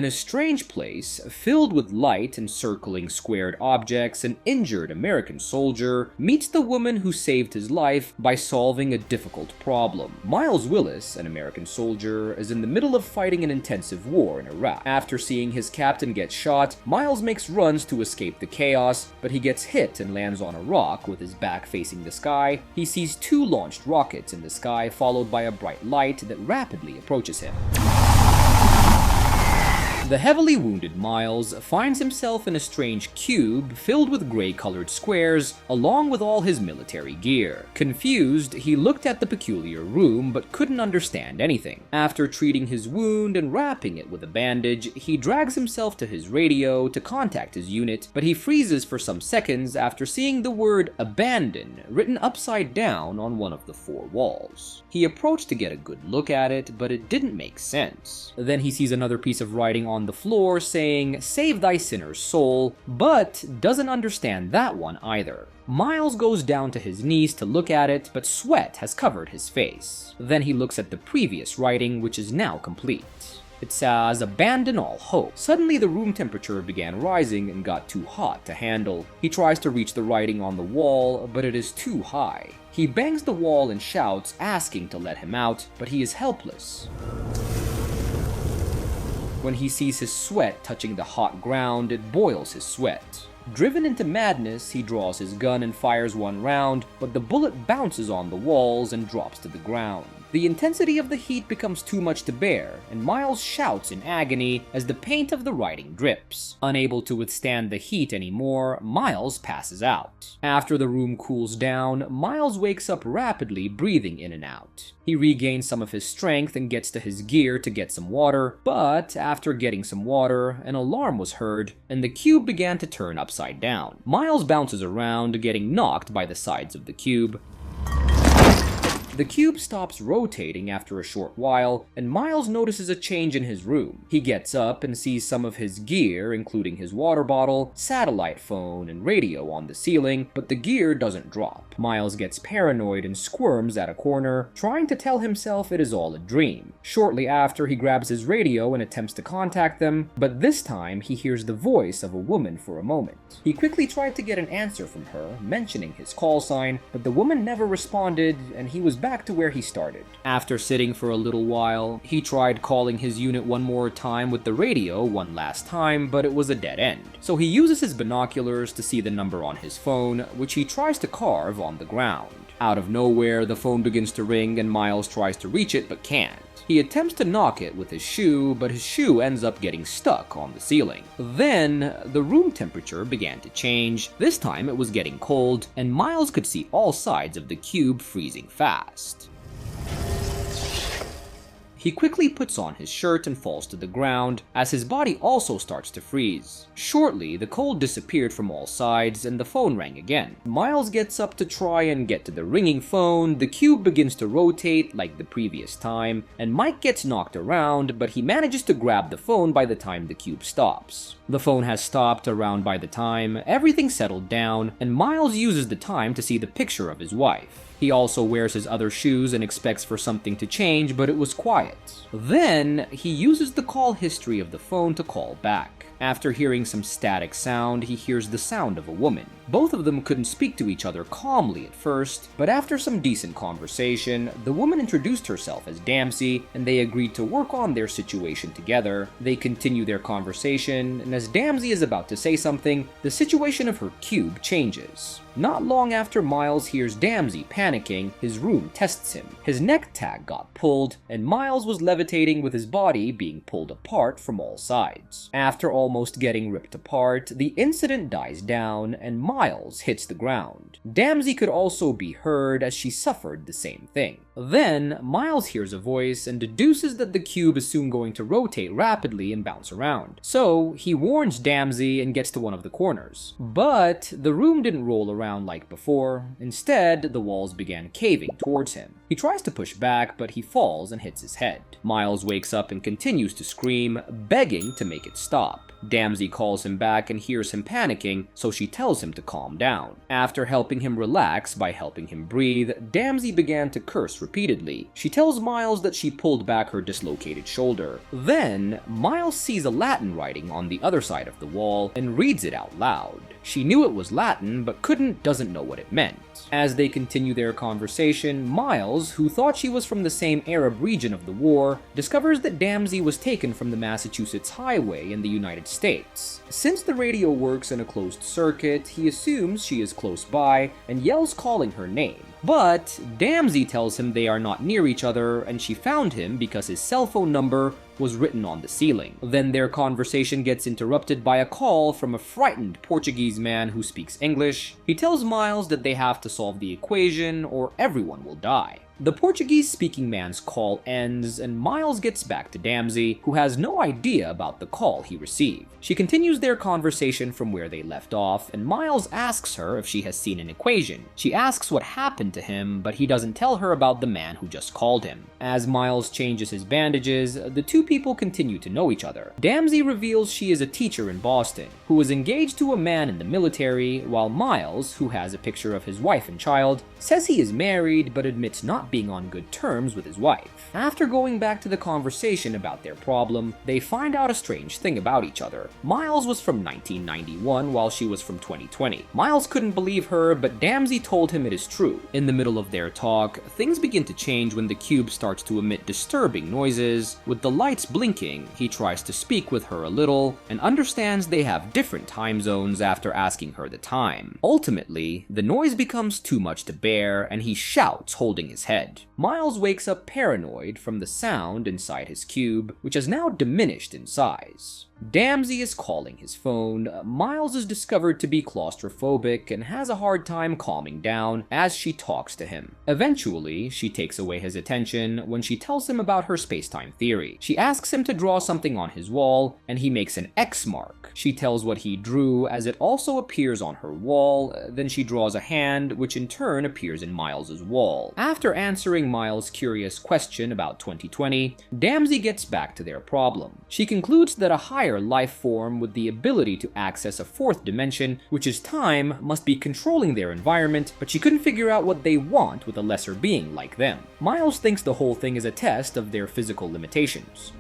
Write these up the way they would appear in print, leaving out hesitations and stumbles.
In a strange place, filled with light and circling squared objects, an injured American soldier meets the woman who saved his life by solving a difficult problem. Miles Willis, an American soldier, is in the middle of fighting an intensive war in Iraq. After seeing his captain get shot, Miles makes runs to escape the chaos, but he gets hit and lands on a rock with his back facing the sky. He sees 2 launched rockets in the sky, followed by a bright light that rapidly approaches him. The heavily wounded Miles finds himself in a strange cube filled with gray-colored squares, along with all his military gear. Confused, he looked at the peculiar room but couldn't understand anything. After treating his wound and wrapping it with a bandage, he drags himself to his radio to contact his unit, but he freezes for some seconds after seeing the word "abandon" written upside down on one of the 4 walls. He approached to get a good look at it, but it didn't make sense. Then he sees another piece of writing on the floor saying, "Save thy sinner's soul," but doesn't understand that one either. Miles goes down to his knees to look at it, but sweat has covered his face. Then he looks at the previous writing, which is now complete. It says, "Abandon all hope." Suddenly the room temperature began rising and got too hot to handle. He tries to reach the writing on the wall, but it is too high. He bangs the wall and shouts, asking to let him out, but he is helpless. When he sees his sweat touching the hot ground, it boils his sweat. Driven into madness, he draws his gun and fires 1 round, but the bullet bounces on the walls and drops to the ground. The intensity of the heat becomes too much to bear, and Miles shouts in agony as the paint of the writing drips. Unable to withstand the heat anymore, Miles passes out. After the room cools down, Miles wakes up rapidly, breathing in and out. He regains some of his strength and gets to his gear to get some water, but after getting some water, an alarm was heard, and the cube began to turn upside down. Miles bounces around, getting knocked by the sides of the cube. The cube stops rotating after a short while, and Miles notices a change in his room. He gets up and sees some of his gear, including his water bottle, satellite phone, and radio on the ceiling, but the gear doesn't drop. Miles gets paranoid and squirms at a corner, trying to tell himself it is all a dream. Shortly after, he grabs his radio and attempts to contact them, but this time he hears the voice of a woman for a moment. He quickly tried to get an answer from her, mentioning his call sign, but the woman never responded, and he was back to where he started. After sitting for a little while, he tried calling his unit one more time with the radio one last time, but it was a dead end. So he uses his binoculars to see the number on his phone, which he tries to carve on the ground. Out of nowhere, the phone begins to ring and Miles tries to reach it but can't. He attempts to knock it with his shoe, but his shoe ends up getting stuck on the ceiling. Then, the room temperature began to change. This time it was getting cold, and Miles could see all sides of the cube freezing fast. He quickly puts on his shirt and falls to the ground, as his body also starts to freeze. Shortly, the cold disappeared from all sides, and the phone rang again. Miles gets up to try and get to the ringing phone, the cube begins to rotate like the previous time, and Mike gets knocked around, but he manages to grab the phone by the time the cube stops. The phone has stopped around by the time everything settled down, and Miles uses the time to see the picture of his wife. He also wears his other shoes and expects for something to change, but it was quiet. Then, he uses the call history of the phone to call back. After hearing some static sound, he hears the sound of a woman. Both of them couldn't speak to each other calmly at first, but after some decent conversation, the woman introduced herself as Damsey, and they agreed to work on their situation together. They continue their conversation, and as Damsey is about to say something, the situation of her cube changes. Not long after Miles hears Damsey panicking, his room tests him. His neck tag got pulled, and Miles was levitating with his body being pulled apart from all sides. After almost getting ripped apart, the incident dies down, and Miles hits the ground. Damsey could also be heard as she suffered the same thing. Then, Miles hears a voice and deduces that the cube is soon going to rotate rapidly and bounce around. So, he warns Damsey and gets to one of the corners. But, the room didn't roll around like before. Instead, the walls began caving towards him. He tries to push back, but he falls and hits his head. Miles wakes up and continues to scream, begging to make it stop. Damsey calls him back and hears him panicking, so she tells him to calm down. After helping him relax by helping him breathe, Damsey began to curse repeatedly. She tells Miles that she pulled back her dislocated shoulder. Then, Miles sees a Latin writing on the other side of the wall and reads it out loud. She knew it was Latin, but doesn't know what it meant. As they continue their conversation, Miles, who thought she was from the same Arab region of the war, discovers that Damsey was taken from the Massachusetts Highway in the United States. Since the radio works in a closed circuit, he assumes she is close by and yells calling her name. But Damsey tells him they are not near each other and she found him because his cell phone number was written on the ceiling. Then their conversation gets interrupted by a call from a frightened Portuguese man who speaks English. He tells Miles that they have to solve the equation or everyone will die. The Portuguese-speaking man's call ends, and Miles gets back to Damsey, who has no idea about the call he received. She continues their conversation from where they left off, and Miles asks her if she has seen an equation. She asks what happened to him, but he doesn't tell her about the man who just called him. As Miles changes his bandages, the two people continue to know each other. Damsey reveals she is a teacher in Boston, who is engaged to a man in the military, while Miles, who has a picture of his wife and child, says he is married but admits not being on good terms with his wife. After going back to the conversation about their problem, they find out a strange thing about each other. Miles was from 1991 while she was from 2020. Miles couldn't believe her, but Damsey told him it is true. In the middle of their talk, things begin to change when the cube starts to emit disturbing noises. With the lights blinking, he tries to speak with her a little and understands they have different time zones after asking her the time. Ultimately, the noise becomes too much to bear and he shouts, holding his head. Miles wakes up paranoid from the sound inside his cube, which has now diminished in size. Damsey is calling his phone. Miles is discovered to be claustrophobic and has a hard time calming down as she talks to him. Eventually, she takes away his attention when she tells him about her space-time theory. She asks him to draw something on his wall, and he makes an X mark. She tells what he drew as it also appears on her wall, then she draws a hand, which in turn appears in Miles's wall. After answering Miles' curious question about 2020, Damsey gets back to their problem. She concludes that a higher life form with the ability to access a fourth dimension, which is time, must be controlling their environment, but she couldn't figure out what they want with a lesser being like them. Miles thinks the whole thing is a test of their physical limitations.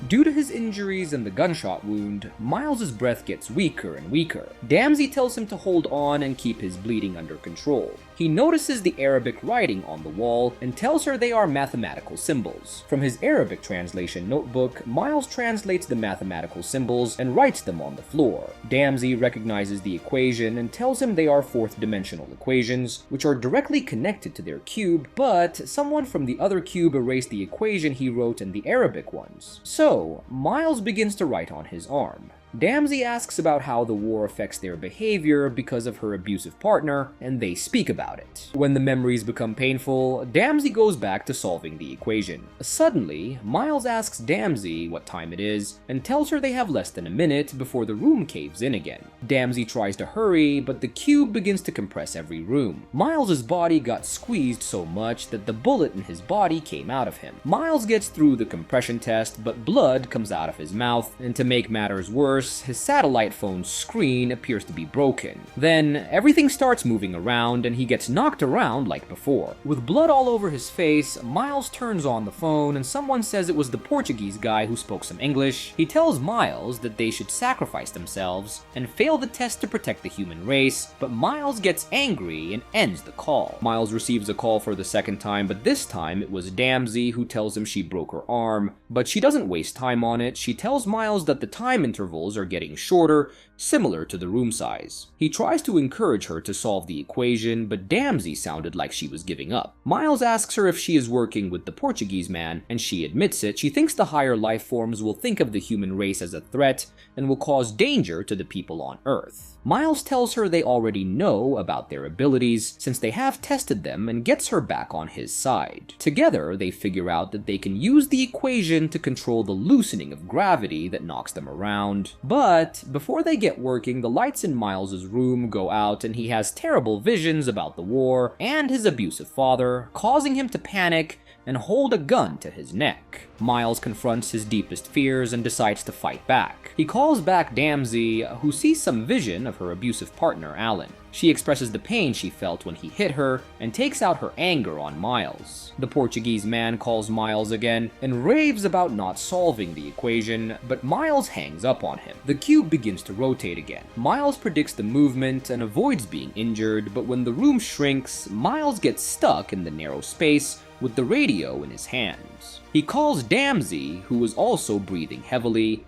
Due to his injuries and the gunshot wound, Miles' breath gets weaker and weaker. Damsey tells him to hold on and keep his bleeding under control. He notices the Arabic writing on the wall and tells her they are mathematical symbols. From his Arabic translation notebook, Miles translates the mathematical symbols and writes them on the floor. Damsey recognizes the equation and tells him they are fourth-dimensional equations, which are directly connected to their cube, but someone from the other cube erased the equation he wrote in the Arabic ones. So, Miles begins to write on his arm. Damsey asks about how the war affects their behavior because of her abusive partner, and they speak about it. When the memories become painful, Damsey goes back to solving the equation. Suddenly, Miles asks Damsey what time it is, and tells her they have less than a minute before the room caves in again. Damsey tries to hurry, but the cube begins to compress every room. Miles' body got squeezed so much that the bullet in his body came out of him. Miles gets through the compression test, but blood comes out of his mouth, and to make matters worse, his satellite phone's screen appears to be broken. Then, everything starts moving around and he gets knocked around like before. With blood all over his face, Miles turns on the phone and someone says it was the Portuguese guy who spoke some English. He tells Miles that they should sacrifice themselves and fail the test to protect the human race, but Miles gets angry and ends the call. Miles receives a call for the second time, but this time it was Damsey who tells him she broke her arm, but she doesn't waste time on it. She tells Miles that the time intervals are getting shorter, similar to the room size. He tries to encourage her to solve the equation, but Damsey sounded like she was giving up. Miles asks her if she is working with the Portuguese man, and she admits it. She thinks the higher life forms will think of the human race as a threat and will cause danger to the people on Earth. Miles tells her they already know about their abilities since they have tested them and gets her back on his side. Together, they figure out that they can use the equation to control the loosening of gravity that knocks them around. But before they get working, the lights in Miles' room go out and he has terrible visions about the war and his abusive father, causing him to panic and hold a gun to his neck. Miles confronts his deepest fears and decides to fight back. He calls back Damsey, who sees some vision of her abusive partner, Alan. She expresses the pain she felt when he hit her and takes out her anger on Miles. The Portuguese man calls Miles again and raves about not solving the equation, but Miles hangs up on him. The cube begins to rotate again. Miles predicts the movement and avoids being injured, but when the room shrinks, Miles gets stuck in the narrow space with the radio in his hands. He calls Damsey, who is also breathing heavily.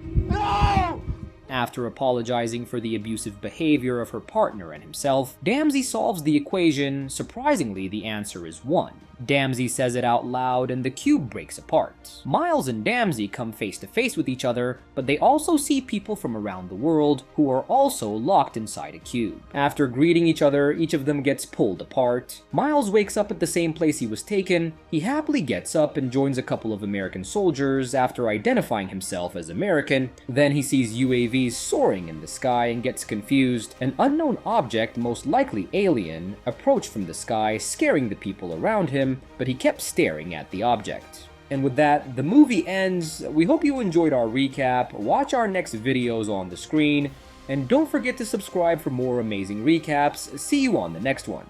No! After apologizing for the abusive behavior of her partner and himself, Damsey solves the equation. Surprisingly, the answer is 1. Damsey says it out loud and the cube breaks apart. Miles and Damsey come face to face with each other, but they also see people from around the world who are also locked inside a cube. After greeting each other, each of them gets pulled apart. Miles wakes up at the same place he was taken. He happily gets up and joins a couple of American soldiers after identifying himself as American. Then he sees UAVs soaring in the sky and gets confused. An unknown object, most likely alien, approached from the sky, scaring the people around him, but he kept staring at the object. And with that, the movie ends. We hope you enjoyed our recap. Watch our next videos on the screen, and don't forget to subscribe for more amazing recaps. See you on the next one.